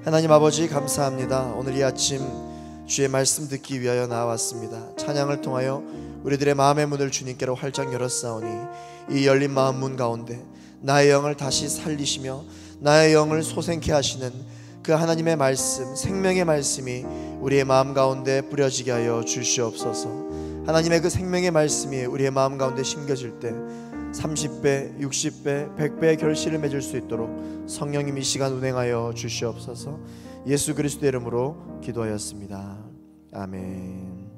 하나님 아버지 감사합니다. 오늘 이 아침 주의 말씀 듣기 위하여 나왔습니다. 찬양을 통하여 우리들의 마음의 문을 주님께로 활짝 열었사오니 이 열린 마음 문 가운데 나의 영을 다시 살리시며 나의 영을 솟행케 하시는 그 하나님의 말씀, 생명의 말씀이 우리의 마음 가운데 뿌려지게 하여 주시옵소서. 하나님의 그 생명의 말씀이 우리의 마음 가운데 심겨질 때 30배, 60배, 100배의 결실을 맺을 수 있도록 성령님 이 시간 운행하여 주시옵소서. 예수 그리스도의 이름으로 기도하였습니다. 아멘.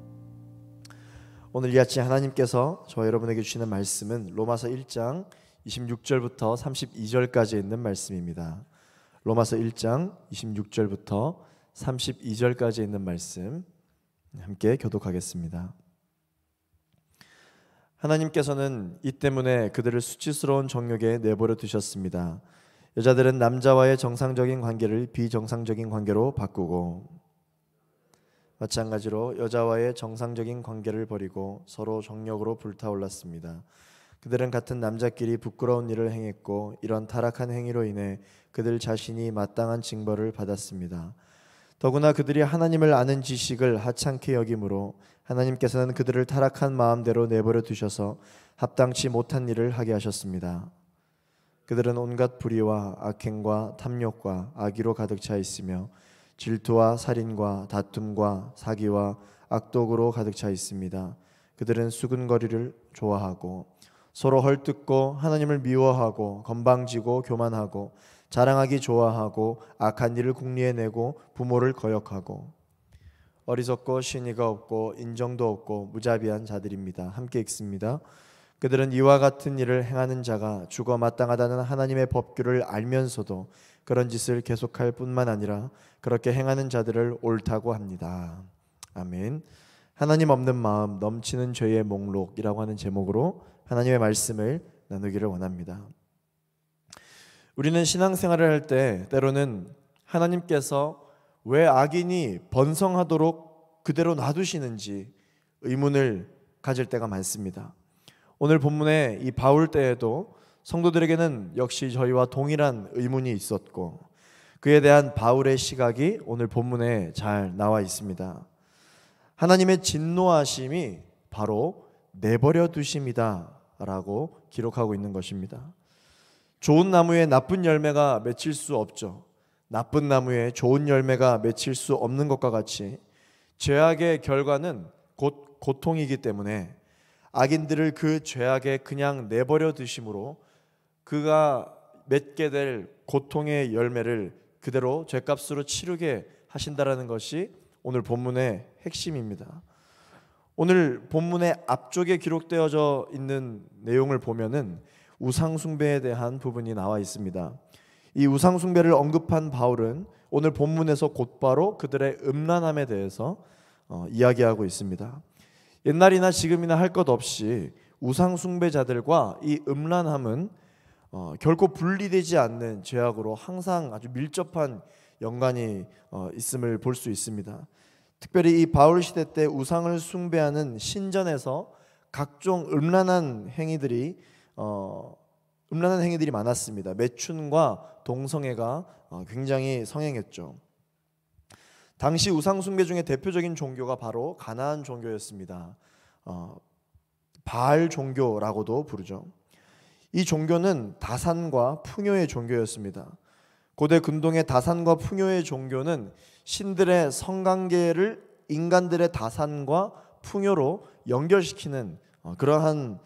오늘 이 아침 하나님께서 저와 여러분에게 주시는 말씀은 로마서 1장 26절부터 32절까지 있는 말씀입니다. 로마서 1장 26절부터 32절까지 있는 말씀 함께 교독하겠습니다. 하나님께서는 이 때문에 그들을 수치스러운 정욕에 내버려 두셨습니다. 여자들은 남자와의 정상적인 관계를 비정상적인 관계로 바꾸고, 마찬가지로 여자와의 정상적인 관계를 버리고 서로 정욕으로 불타올랐습니다. 그들은 같은 남자끼리 부끄러운 일을 행했고 이런 타락한 행위로 인해 그들 자신이 마땅한 징벌을 받았습니다. 더구나 그들이 하나님을 아는 지식을 하찮게 여기므로 하나님께서는 그들을 타락한 마음대로 내버려 두셔서 합당치 못한 일을 하게 하셨습니다. 그들은 온갖 불의와 악행과 탐욕과 악의로 가득 차 있으며 질투와 살인과 다툼과 사기와 악독으로 가득 차 있습니다. 그들은 수근거리를 좋아하고 서로 헐뜯고 하나님을 미워하고 건방지고 교만하고 자랑하기 좋아하고 악한 일을 궁리해내고 부모를 거역하고 어리석고 신의가 없고 인정도 없고 무자비한 자들입니다. 함께 읽습니다. 그들은 이와 같은 일을 행하는 자가 죽어 마땅하다는 하나님의 법규를 알면서도 그런 짓을 계속할 뿐만 아니라 그렇게 행하는 자들을 옳다고 합니다. 아멘. 하나님 없는 마음 넘치는 죄의 목록이라고 하는 제목으로 하나님의 말씀을 나누기를 원합니다. 우리는 신앙생활을 할 때 때로는 하나님께서 왜 악인이 번성하도록 그대로 놔두시는지 의문을 가질 때가 많습니다. 오늘 본문의 이 바울 때에도 성도들에게는 역시 저희와 동일한 의문이 있었고 그에 대한 바울의 시각이 오늘 본문에 잘 나와 있습니다. 하나님의 진노하심이 바로 내버려 두심이다 라고 기록하고 있는 것입니다. 좋은 나무에 나쁜 열매가 맺힐 수 없죠. 나쁜 나무에 좋은 열매가 맺힐 수 없는 것과 같이 죄악의 결과는 곧 고통이기 때문에 악인들을 그 죄악에 그냥 내버려 두심으로 그가 맺게 될 고통의 열매를 그대로 죄값으로 치르게 하신다라는 것이 오늘 본문의 핵심입니다. 오늘 본문의 앞쪽에 기록되어져 있는 내용을 보면은 우상숭배에 대한 부분이 나와 있습니다. 이 우상숭배를 언급한 바울은 오늘 본문에서 곧바로 그들의 음란함에 대해서 이야기하고 있습니다. 옛날이나 지금이나 할 것 없이 우상숭배자들과 이 음란함은 결코 분리되지 않는 죄악으로 항상 아주 밀접한 연관이 있음을 볼 수 있습니다. 특별히 이 바울 시대 때 우상을 숭배하는 신전에서 각종 음란한 행위들이 많았습니다. 매춘과 동성애가 굉장히 성행했죠. 당시 우상 숭배 중에 대표적인 종교가 바로 가나안 종교였습니다. 바알 종교라고도 부르죠. 이 종교는 다산과 풍요의 종교였습니다. 고대 근동의 다산과 풍요의 종교는 신들의 성관계를 인간들의 다산과 풍요로 연결시키는 그러한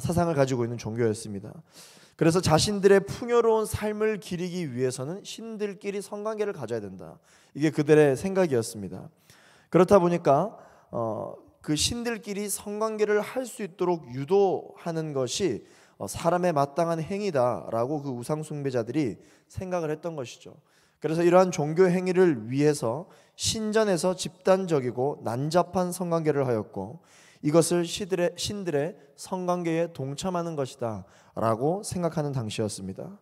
사상을 가지고 있는 종교였습니다. 그래서 자신들의 풍요로운 삶을 기리기 위해서는 신들끼리 성관계를 가져야 된다. 이게 그들의 생각이었습니다. 그렇다 보니까 그 신들끼리 성관계를 할 수 있도록 유도하는 것이 사람의 마땅한 행위다라고 그 우상숭배자들이 생각을 했던 것이죠. 그래서 이러한 종교 행위를 위해서 신전에서 집단적이고 난잡한 성관계를 하였고 이것을 신들의 성관계에 동참하는 것이다 라고 생각하는 당시였습니다.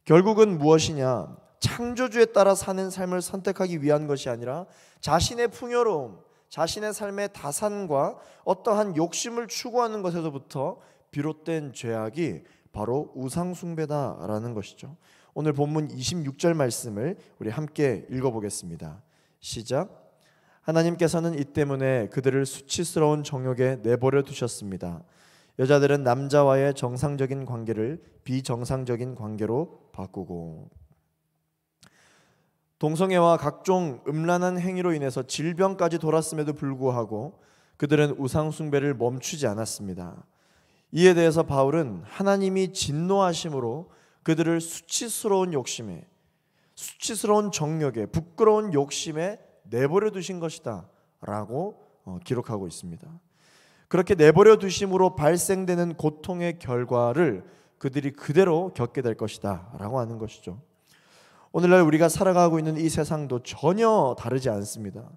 결국은 무엇이냐? 창조주에 따라 사는 삶을 선택하기 위한 것이 아니라 자신의 풍요로움, 자신의 삶의 다산과 어떠한 욕심을 추구하는 것에서부터 비롯된 죄악이 바로 우상숭배다라는 것이죠. 오늘 본문 26절 말씀을 우리 함께 읽어보겠습니다. 시작. 하나님께서는 이 때문에 그들을 수치스러운 정욕에 내버려 두셨습니다. 여자들은 남자와의 정상적인 관계를 비정상적인 관계로 바꾸고, 동성애와 각종 음란한 행위로 인해서 질병까지 돌았음에도 불구하고 그들은 우상 숭배를 멈추지 않았습니다. 이에 대해서 바울은 하나님이 진노하심으로 그들을 수치스러운 욕심에, 수치스러운 정욕에, 부끄러운 욕심에 내버려 두신 것이다 라고 기록하고 있습니다. 그렇게 내버려 두심으로 발생되는 고통의 결과를 그들이 그대로 겪게 될 것이다 라고 하는 것이죠. 오늘날 우리가 살아가고 있는 이 세상도 전혀 다르지 않습니다.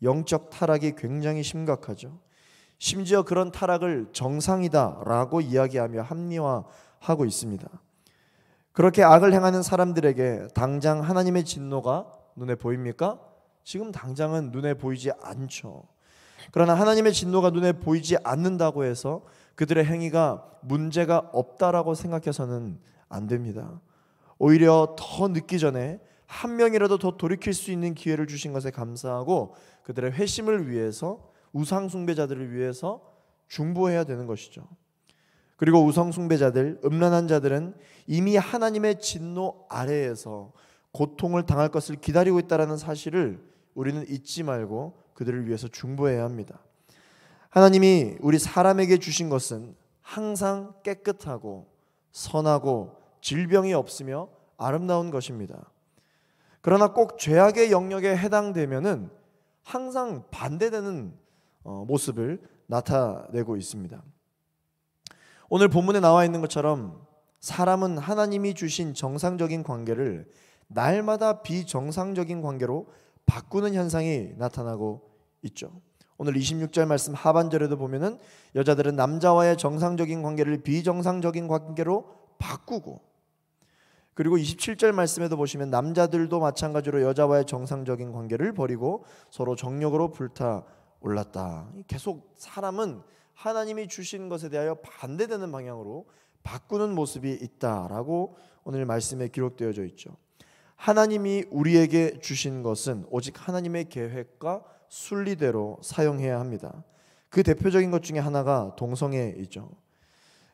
영적 타락이 굉장히 심각하죠. 심지어 그런 타락을 정상이다 라고 이야기하며 합리화하고 있습니다. 그렇게 악을 행하는 사람들에게 당장 하나님의 진노가 눈에 보입니까? 지금 당장은 눈에 보이지 않죠. 그러나 하나님의 진노가 눈에 보이지 않는다고 해서 그들의 행위가 문제가 없다라고 생각해서는 안 됩니다. 오히려 더 늦기 전에 한 명이라도 더 돌이킬 수 있는 기회를 주신 것에 감사하고 그들의 회심을 위해서, 우상 숭배자들을 위해서 중보해야 되는 것이죠. 그리고 우상 숭배자들, 음란한 자들은 이미 하나님의 진노 아래에서 고통을 당할 것을 기다리고 있다는 사실을 우리는 잊지 말고 그들을 위해서 중보해야 합니다. 하나님이 우리 사람에게 주신 것은 항상 깨끗하고 선하고 질병이 없으며 아름다운 것입니다. 그러나 꼭 죄악의 영역에 해당되면은 항상 반대되는 모습을 나타내고 있습니다. 오늘 본문에 나와 있는 것처럼 사람은 하나님이 주신 정상적인 관계를 날마다 비정상적인 관계로 바꾸는 현상이 나타나고 있죠. 오늘 26절 말씀 하반절에도 보면은 여자들은 남자와의 정상적인 관계를 비정상적인 관계로 바꾸고, 그리고 27절 말씀에도 보시면 남자들도 마찬가지로 여자와의 정상적인 관계를 버리고 서로 정욕으로 불타올랐다. 계속 사람은 하나님이 주신 것에 대하여 반대되는 방향으로 바꾸는 모습이 있다라고 오늘 말씀에 기록되어져 있죠. 하나님이 우리에게 주신 것은 오직 하나님의 계획과 순리대로 사용해야 합니다. 그 대표적인 것 중에 하나가 동성애이죠.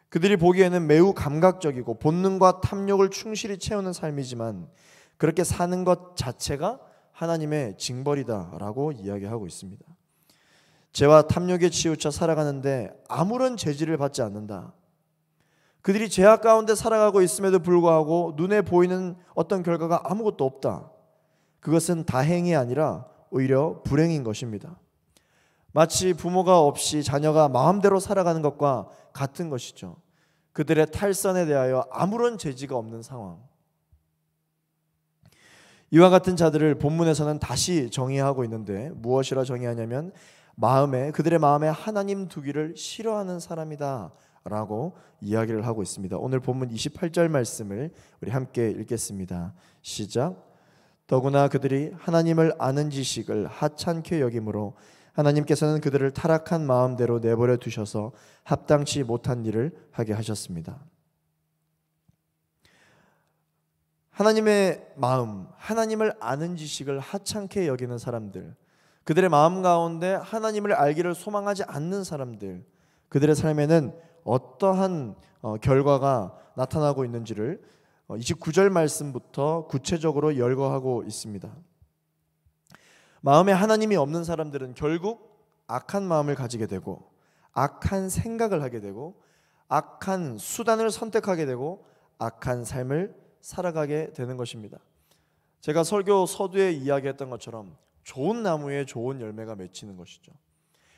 그들이 보기에는 매우 감각적이고 본능과 탐욕을 충실히 채우는 삶이지만 그렇게 사는 것 자체가 하나님의 징벌이다라고 이야기하고 있습니다. 죄와 탐욕에 치우쳐 살아가는데 아무런 제지를 받지 않는다. 그들이 죄악 가운데 살아가고 있음에도 불구하고 눈에 보이는 어떤 결과가 아무것도 없다. 그것은 다행이 아니라 오히려 불행인 것입니다. 마치 부모가 없이 자녀가 마음대로 살아가는 것과 같은 것이죠. 그들의 탈선에 대하여 아무런 제지가 없는 상황. 이와 같은 자들을 본문에서는 다시 정의하고 있는데 무엇이라 정의하냐면 그들의 마음에 하나님 두기를 싫어하는 사람이다 라고 이야기를 하고 있습니다. 오늘 본문 28절 말씀을 우리 함께 읽겠습니다. 시작. 더구나 그들이 하나님을 아는 지식을 하찮게 여김으로 하나님께서는 그들을 타락한 마음대로 내버려 두셔서 합당치 못한 일을 하게 하셨습니다. 하나님의 마음, 하나님을 아는 지식을 하찮게 여기는 사람들, 그들의 마음 가운데 하나님을 알기를 소망하지 않는 사람들, 그들의 삶에는 어떠한 결과가 나타나고 있는지를 29절 말씀부터 구체적으로 열거하고 있습니다. 마음에 하나님이 없는 사람들은 결국 악한 마음을 가지게 되고 악한 생각을 하게 되고 악한 수단을 선택하게 되고 악한 삶을 살아가게 되는 것입니다. 제가 설교 서두에 이야기했던 것처럼 좋은 나무에 좋은 열매가 맺히는 것이죠.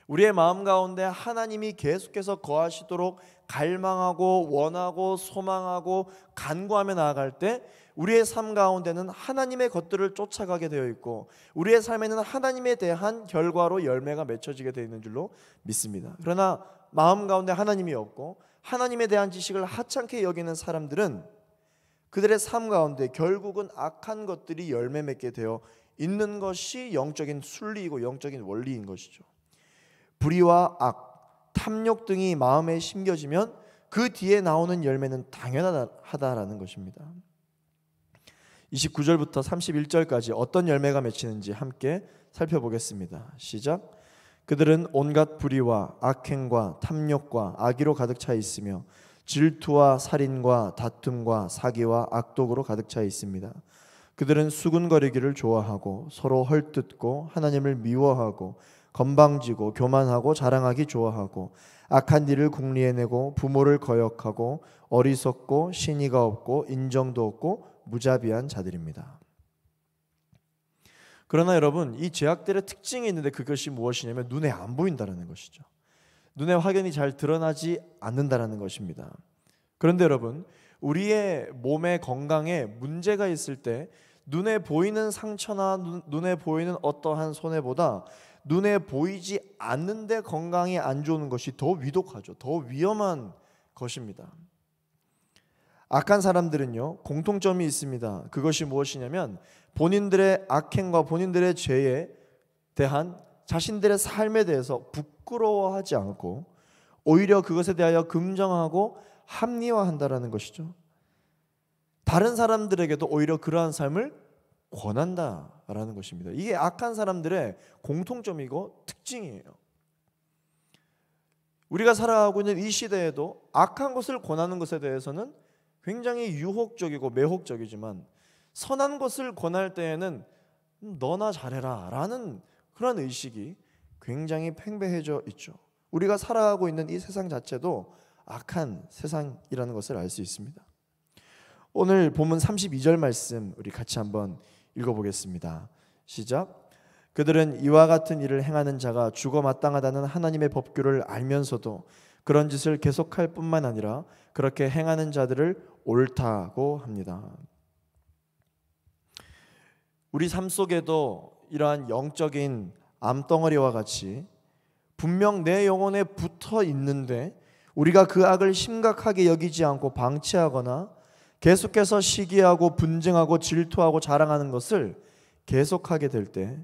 우리의 마음 가운데 하나님이 계속해서 거하시도록 갈망하고 원하고 소망하고 간구하며 나아갈 때 우리의 삶 가운데는 하나님의 것들을 쫓아가게 되어 있고 우리의 삶에는 하나님에 대한 결과로 열매가 맺혀지게 되어 있는 줄로 믿습니다. 그러나 마음 가운데 하나님이 없고 하나님에 대한 지식을 하찮게 여기는 사람들은 그들의 삶 가운데 결국은 악한 것들이 열매 맺게 되어 있는 것이 영적인 순리이고 영적인 원리인 것이죠. 불의와 악, 탐욕 등이 마음에 심겨지면 그 뒤에 나오는 열매는 당연하다라는 것입니다. 29절부터 31절까지 어떤 열매가 맺히는지 함께 살펴보겠습니다. 시작. 그들은 온갖 불의와 악행과 탐욕과 악의로 가득 차 있으며 질투와 살인과 다툼과 사기와 악독으로 가득 차 있습니다. 그들은 수군거리기를 좋아하고 서로 헐뜯고 하나님을 미워하고 건방지고 교만하고 자랑하기 좋아하고 악한 일을 궁리해내고 부모를 거역하고 어리석고 신의가 없고 인정도 없고 무자비한 자들입니다. 그러나 여러분, 이 죄악들의 특징이 있는데 그것이 무엇이냐면 눈에 안 보인다는 것이죠. 눈에 확연히 잘 드러나지 않는다는 것입니다. 그런데 여러분, 우리의 몸의 건강에 문제가 있을 때 눈에 보이는 상처나 눈에 보이는 어떠한 손해보다 눈에 보이지 않는데 건강이 안 좋은 것이 더 위독하죠. 더 위험한 것입니다. 악한 사람들은요, 공통점이 있습니다. 그것이 무엇이냐면 본인들의 악행과 본인들의 죄에 대한 자신들의 삶에 대해서 부끄러워하지 않고 오히려 그것에 대하여 긍정하고 합리화한다라는 것이죠. 다른 사람들에게도 오히려 그러한 삶을 권한다라는 것입니다. 이게 악한 사람들의 공통점이고 특징이에요. 우리가 살아가고 있는 이 시대에도 악한 것을 권하는 것에 대해서는 굉장히 유혹적이고 매혹적이지만 선한 것을 권할 때에는 너나 잘해라 라는 그런 의식이 굉장히 팽배해져 있죠. 우리가 살아가고 있는 이 세상 자체도 악한 세상이라는 것을 알 수 있습니다. 오늘 본문 32절 말씀 우리 같이 한번 읽어보겠습니다. 시작. 그들은 이와 같은 일을 행하는 자가 죽어 마땅하다는 하나님의 법규를 알면서도 그런 짓을 계속할 뿐만 아니라 그렇게 행하는 자들을 옳다고 합니다. 우리 삶 속에도 이러한 영적인 암덩어리와 같이 분명 내 영혼에 붙어 있는데 우리가 그 악을 심각하게 여기지 않고 방치하거나 계속해서 시기하고 분쟁하고 질투하고 자랑하는 것을 계속하게 될 때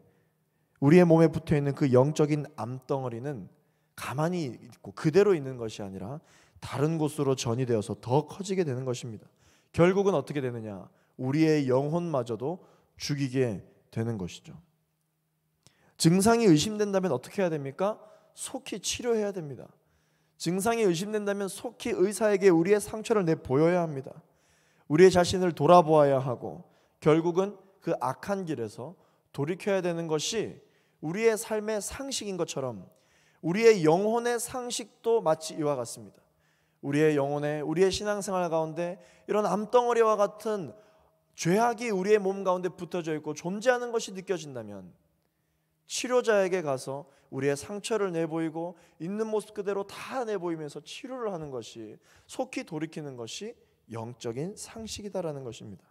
우리의 몸에 붙어 있는 그 영적인 암덩어리는 가만히 있고 그대로 있는 것이 아니라 다른 곳으로 전이되어서 더 커지게 되는 것입니다. 결국은 어떻게 되느냐? 우리의 영혼마저도 죽이게 되는 것이죠. 증상이 의심된다면 어떻게 해야 됩니까? 속히 치료해야 됩니다. 증상이 의심된다면 속히 의사에게 우리의 상처를 내보여야 합니다. 우리의 자신을 돌아보아야 하고 결국은 그 악한 길에서 돌이켜야 되는 것이 우리의 삶의 상식인 것처럼 우리의 영혼의 상식도 마치 이와 같습니다. 우리의 영혼에 우리의 신앙생활 가운데 이런 암덩어리와 같은 죄악이 우리의 몸 가운데 붙어져 있고 존재하는 것이 느껴진다면 치료자에게 가서 우리의 상처를 내보이고 있는 모습 그대로 다 내보이면서 치료를 하는 것이 속히 돌이키는 것이 영적인 상식이다라는 것입니다.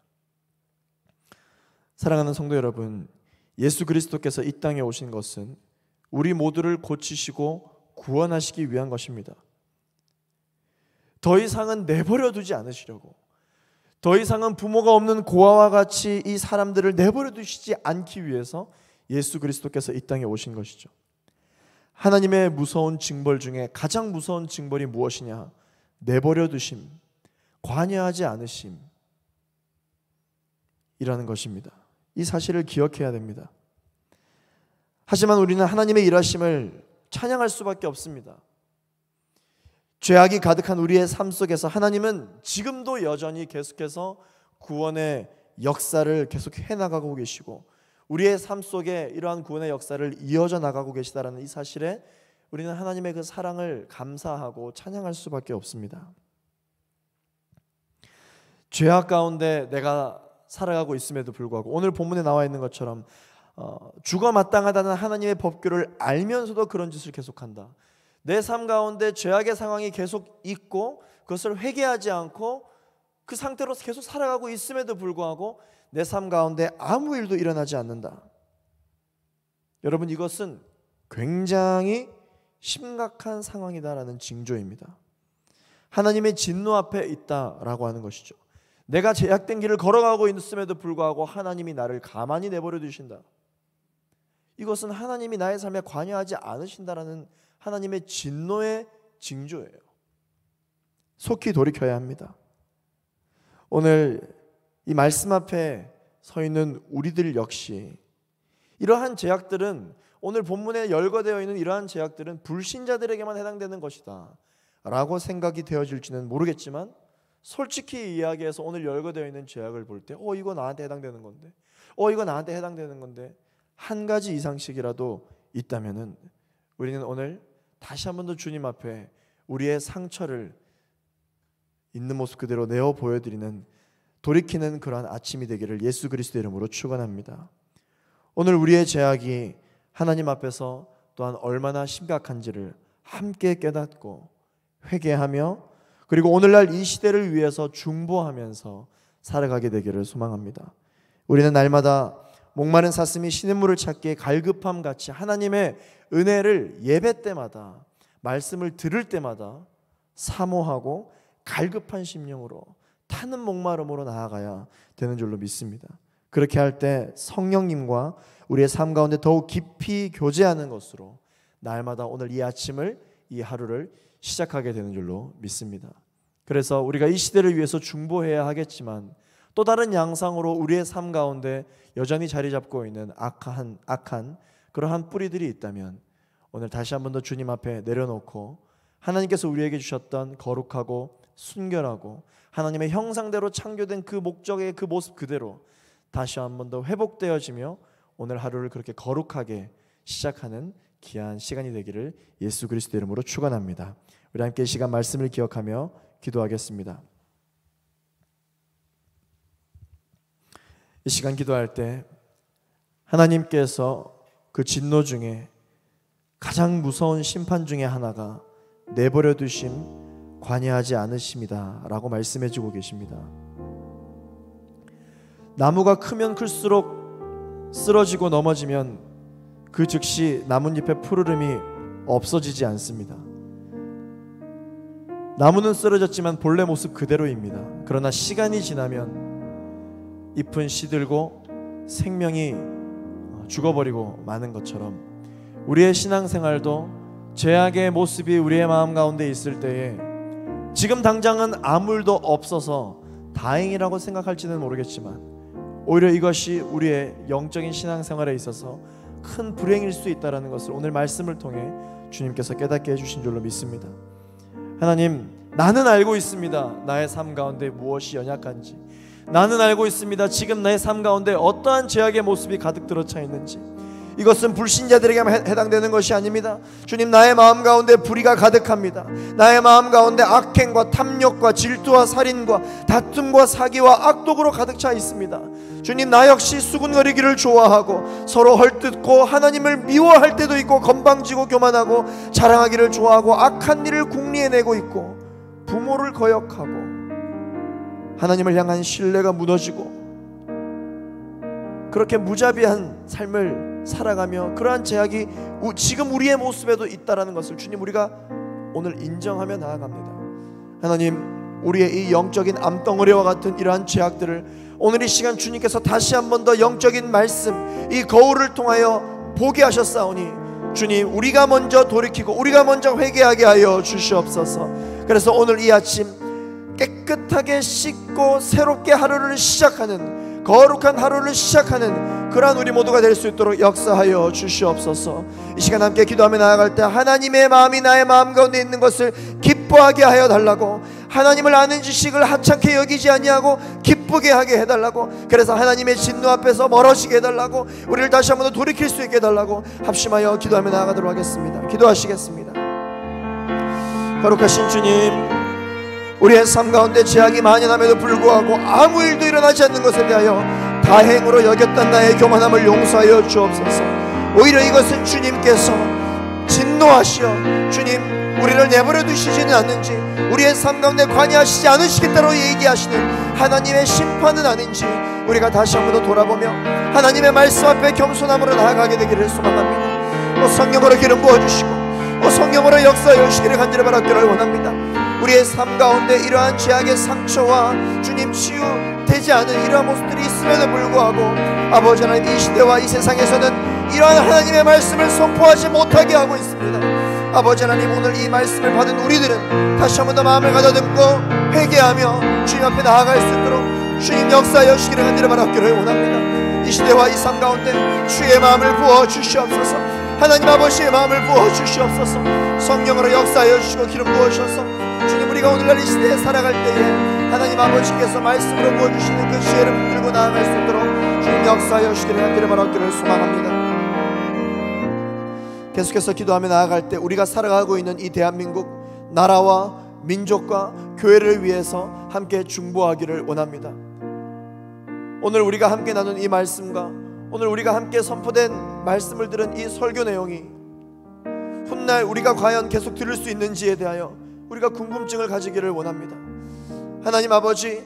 사랑하는 성도 여러분, 예수 그리스도께서 이 땅에 오신 것은 우리 모두를 고치시고 구원하시기 위한 것입니다. 더 이상은 내버려 두지 않으시려고, 더 이상은 부모가 없는 고아와 같이 이 사람들을 내버려 두시지 않기 위해서 예수 그리스도께서 이 땅에 오신 것이죠. 하나님의 무서운 징벌 중에 가장 무서운 징벌이 무엇이냐? 내버려 두심, 관여하지 않으심 이라는 것입니다. 이 사실을 기억해야 됩니다. 하지만 우리는 하나님의 일하심을 찬양할 수밖에 없습니다. 죄악이 가득한 우리의 삶 속에서 하나님은 지금도 여전히 계속해서 구원의 역사를 계속 해나가고 계시고 우리의 삶 속에 이러한 구원의 역사를 이어져 나가고 계시다라는 이 사실에 우리는 하나님의 그 사랑을 감사하고 찬양할 수밖에 없습니다. 죄악 가운데 내가 살아가고 있음에도 불구하고 오늘 본문에 나와 있는 것처럼 죽어 마땅하다는 하나님의 법규를 알면서도 그런 짓을 계속한다. 내 삶 가운데 죄악의 상황이 계속 있고 그것을 회개하지 않고 그 상태로 계속 살아가고 있음에도 불구하고 내 삶 가운데 아무 일도 일어나지 않는다. 여러분, 이것은 굉장히 심각한 상황이다라는 징조입니다. 하나님의 진노 앞에 있다라고 하는 것이죠. 내가 죄악된 길을 걸어가고 있음에도 불구하고 하나님이 나를 가만히 내버려 두신다. 이것은 하나님이 나의 삶에 관여하지 않으신다라는 하나님의 진노의 징조예요. 속히 돌이켜야 합니다. 오늘 이 말씀 앞에 서 있는 우리들 역시 이러한 죄악들은, 오늘 본문에 열거되어 있는 이러한 죄악들은 불신자들에게만 해당되는 것이다 라고 생각이 되어질지는 모르겠지만, 솔직히 이야기해서 오늘 열거되어 있는 죄악을 볼 때 이거 나한테 해당되는 건데, 이거 나한테 해당되는 건데 한 가지 이상씩이라도 있다면은 우리는 오늘 다시 한 번 더 주님 앞에 우리의 상처를 있는 모습 그대로 내어 보여드리는, 돌이키는 그러한 아침이 되기를 예수 그리스도의 이름으로 축원합니다. 오늘 우리의 죄악이 하나님 앞에서 또한 얼마나 심각한지를 함께 깨닫고 회개하며, 그리고 오늘날 이 시대를 위해서 중보하면서 살아가게 되기를 소망합니다. 우리는 날마다 목마른 사슴이 시냇물을 찾기에 갈급함 같이 하나님의 은혜를 예배 때마다, 말씀을 들을 때마다 사모하고 갈급한 심령으로, 타는 목마름으로 나아가야 되는 줄로 믿습니다. 그렇게 할 때 성령님과 우리의 삶 가운데 더욱 깊이 교제하는 것으로 날마다 오늘 이 아침을, 이 하루를 시작하게 되는 줄로 믿습니다. 그래서 우리가 이 시대를 위해서 중보해야 하겠지만, 또 다른 양상으로 우리의 삶 가운데 여전히 자리 잡고 있는 악한 그러한 뿌리들이 있다면 오늘 다시 한 번 더 주님 앞에 내려놓고, 하나님께서 우리에게 주셨던 거룩하고 순결하고 하나님의 형상대로 창조된 그 목적의 그 모습 그대로 다시 한 번 더 회복되어지며 오늘 하루를 그렇게 거룩하게 시작하는 귀한 시간이 되기를 예수 그리스도 이름으로 축원합니다. 우리 함께 이 시간 말씀을 기억하며 기도하겠습니다. 이 시간 기도할 때 하나님께서 그 진노 중에 가장 무서운 심판 중에 하나가 내버려 두심 관여하지 않으심이다 라고 말씀해 주고 계십니다. 나무가 크면 클수록 쓰러지고 넘어지면 그 즉시 나뭇잎의 푸르름이 없어지지 않습니다. 나무는 쓰러졌지만 본래 모습 그대로입니다. 그러나 시간이 지나면 잎은 시들고 생명이 죽어버리고 마는 것처럼 우리의 신앙생활도 죄악의 모습이 우리의 마음 가운데 있을 때에 지금 당장은 아무 일도 없어서 다행이라고 생각할지는 모르겠지만 오히려 이것이 우리의 영적인 신앙생활에 있어서 큰 불행일 수 있다는 것을 오늘 말씀을 통해 주님께서 깨닫게 해주신 줄로 믿습니다. 하나님, 나는 알고 있습니다. 나의 삶 가운데 무엇이 연약한지. 나는 알고 있습니다. 지금 나의 삶 가운데 어떠한 죄악의 모습이 가득 들어차 있는지. 이것은 불신자들에게만 해당되는 것이 아닙니다. 주님, 나의 마음 가운데 불의가 가득합니다. 나의 마음 가운데 악행과 탐욕과 질투와 살인과 다툼과 사기와 악독으로 가득 차 있습니다. 주님, 나 역시 수군거리기를 좋아하고 서로 헐뜯고 하나님을 미워할 때도 있고 건방지고 교만하고 자랑하기를 좋아하고 악한 일을 궁리해내고 있고 부모를 거역하고 하나님을 향한 신뢰가 무너지고 그렇게 무자비한 삶을 살아가며 그러한 죄악이 지금 우리의 모습에도 있다라는 것을 주님, 우리가 오늘 인정하며 나아갑니다. 하나님, 우리의 이 영적인 암덩어리와 같은 이러한 죄악들을 오늘 이 시간 주님께서 다시 한 번 더 영적인 말씀, 이 거울을 통하여 보게 하셨사오니 주님, 우리가 먼저 돌이키고 우리가 먼저 회개하게 하여 주시옵소서. 그래서 오늘 이 아침 깨끗하게 씻고 새롭게 하루를 시작하는, 거룩한 하루를 시작하는 그러한 우리 모두가 될 수 있도록 역사하여 주시옵소서. 이 시간 함께 기도하며 나아갈 때 하나님의 마음이 나의 마음 가운데 있는 것을 기뻐하게 하여 달라고, 하나님을 아는 지식을 하찮게 여기지 아니하고 기쁘게 하게 해달라고, 그래서 하나님의 진노 앞에서 멀어지게 해달라고, 우리를 다시 한번 더 돌이킬 수 있게 해달라고 합심하여 기도하며 나아가도록 하겠습니다. 기도하시겠습니다. 거룩하신 주님, 우리의 삶 가운데 죄악이 만연함에도 불구하고 아무 일도 일어나지 않는 것에 대하여 다행으로 여겼던 나의 교만함을 용서하여 주옵소서. 오히려 이것은 주님께서 진노하시어 주님, 우리를 내버려 두시지는 않는지, 우리의 삶 가운데 관여하시지 않으시겠다고 얘기하시는 하나님의 심판은 아닌지 우리가 다시 한번 더 돌아보며 하나님의 말씀 앞에 겸손함으로 나아가게 되기를 소망합니다. 성령으로 기름 부어주시고 성령으로 역사하여 주시기를 간절히 바라기를 원합니다. 우리의 삶 가운데 이러한 죄악의 상처와 주님 치유되지 않은 이러한 모습들이 있음에도 불구하고 아버지 하나님, 이 시대와 이 세상에서는 이러한 하나님의 말씀을 선포하지 못하게 하고 있습니다. 아버지 하나님, 오늘 이 말씀을 받은 우리들은 다시 한번 더 마음을 가다듬고 회개하며 주님 앞에 나아갈 수 있도록 주님 역사하여 주시기를 간절히 바라기를 원합니다. 이 시대와 이 삶 가운데 주의 마음을 부어 주시옵소서. 하나님 아버지의 마음을 부어 주시옵소서. 성령으로 역사하여 주시고 기름 부어주셔서 주님, 우리가 오늘날 이 시대에 살아갈 때에 하나님 아버지께서 말씀으로 부어주시는 그 지혜를 붙들고 나아갈 수 있도록 주님 역사하여 주시기를 간절히 바라기를 소망합니다. 계속해서 기도하며 나아갈 때 우리가 살아가고 있는 이 대한민국 나라와 민족과 교회를 위해서 함께 중보하기를 원합니다. 오늘 우리가 함께 나눈 이 말씀과 오늘 우리가 함께 선포된 말씀을 들은 이 설교 내용이 훗날 우리가 과연 계속 들을 수 있는지에 대하여 우리가 궁금증을 가지기를 원합니다. 하나님 아버지,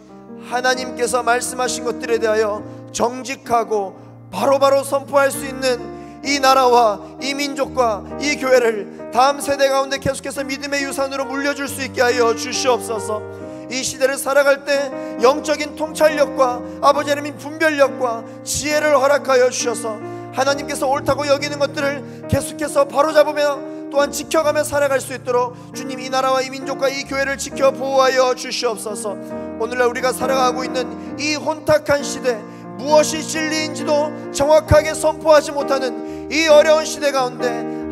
하나님께서 말씀하신 것들에 대하여 정직하고 바로바로 선포할 수 있는 이 나라와 이 민족과 이 교회를 다음 세대 가운데 계속해서 믿음의 유산으로 물려줄 수 있게 하여 주시옵소서. 이 시대를 살아갈 때 영적인 통찰력과 아버지 하나님 분별력과 지혜를 허락하여 주셔서 하나님께서 옳다고 여기는 것들을 계속해서 바로잡으며 또한 지켜가며 살아갈 수 있도록 주님, 이 나라와 이 민족과 이 교회를 지켜 보호하여 주시옵소서. 오늘날 우리가 살아가고 있는 이 혼탁한 시대, 무엇이 진리인지도 정확하게 선포하지 못하는 이 어려운 시대 가운데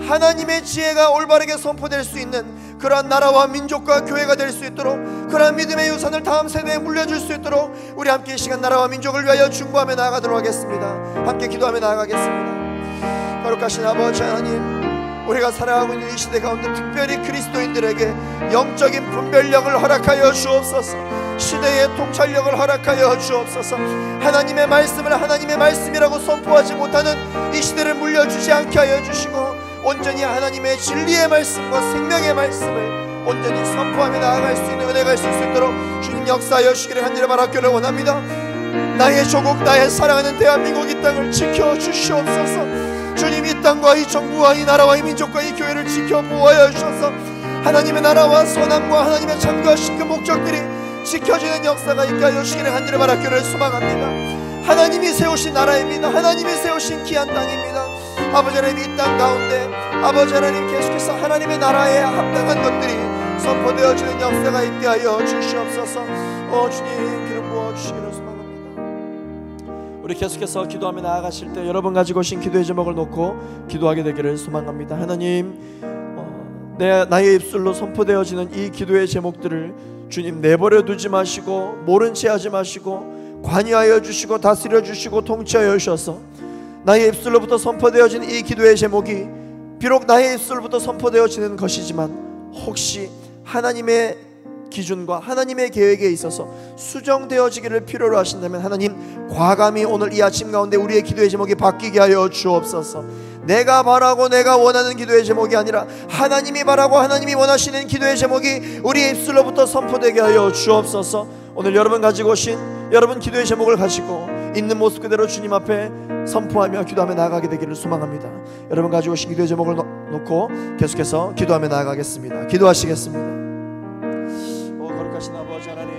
하나님의 지혜가 올바르게 선포될 수 있는 그러한 나라와 민족과 교회가 될 수 있도록, 그러한 믿음의 유산을 다음 세대에 물려줄 수 있도록 우리 함께 이 시간 나라와 민족을 위하여 중보하며 나아가도록 하겠습니다. 함께 기도하며 나아가겠습니다. 거룩하신 아버지 하나님, 우리가 살아가고 있는 이 시대 가운데 특별히 그리스도인들에게 영적인 분별력을 허락하여 주옵소서. 시대의 통찰력을 허락하여 주옵소서. 하나님의 말씀을 하나님의 말씀이라고 선포하지 못하는 이 시대를 물려주지 않게 하여 주시고, 온전히 하나님의 진리의 말씀과 생명의 말씀을 온전히 선포하며 나아갈 수 있는 은혜가 있을 수 있도록 주님 역사하여 주시기를 간절히 바라기를 원합니다. 나의 조국, 나의 사랑하는 대한민국 이 땅을 지켜주시옵소서. 주님, 이 땅과 이 정부와 이 나라와 이 민족과 이 교회를 지켜 보호하여 주셔서 하나님의 나라와 선함과 하나님의 참고하신 그 목적들이 지켜지는 역사가 있게 하여 주시기를 간절히 바라기를 소망합니다. 하나님이 세우신 나라입니다. 하나님이 세우신 귀한 땅입니다. 아버지 하나님, 이 땅 가운데 아버지 하나님 계속해서 하나님의 나라에 합당한 것들이 선포되어지는 역사가 있게 하여 주시옵소서. 주님, 기름 부어주시기를 소망합니다. 우리 계속해서 기도하며 나아가실 때 여러분 가지고 오신 기도의 제목을 놓고 기도하게 되기를 소망합니다. 하나님, 나의 입술로 선포되어지는 이 기도의 제목들을 주님 내버려 두지 마시고 모른 채 하지 마시고 관여하여 주시고 다스려 주시고 통치하여 주셔서 나의 입술로부터 선포되어진 이 기도의 제목이 비록 나의 입술로부터 선포되어지는 것이지만 혹시 하나님의 기준과 하나님의 계획에 있어서 수정되어지기를 필요로 하신다면 하나님, 과감히 오늘 이 아침 가운데 우리의 기도의 제목이 바뀌게 하여 주옵소서. 내가 바라고 내가 원하는 기도의 제목이 아니라 하나님이 바라고 하나님이 원하시는 기도의 제목이 우리의 입술로부터 선포되게 하여 주옵소서. 오늘 여러분 가지고 오신 여러분 기도의 제목을 가지고 있는 모습 그대로 주님 앞에 선포하며 기도하며 나아가게 되기를 소망합니다. 여러분 가지고 오신 기도의 제목을 놓고 계속해서 기도하며 나아가겠습니다. 기도하시겠습니다. 거룩하신 아버지 하나님,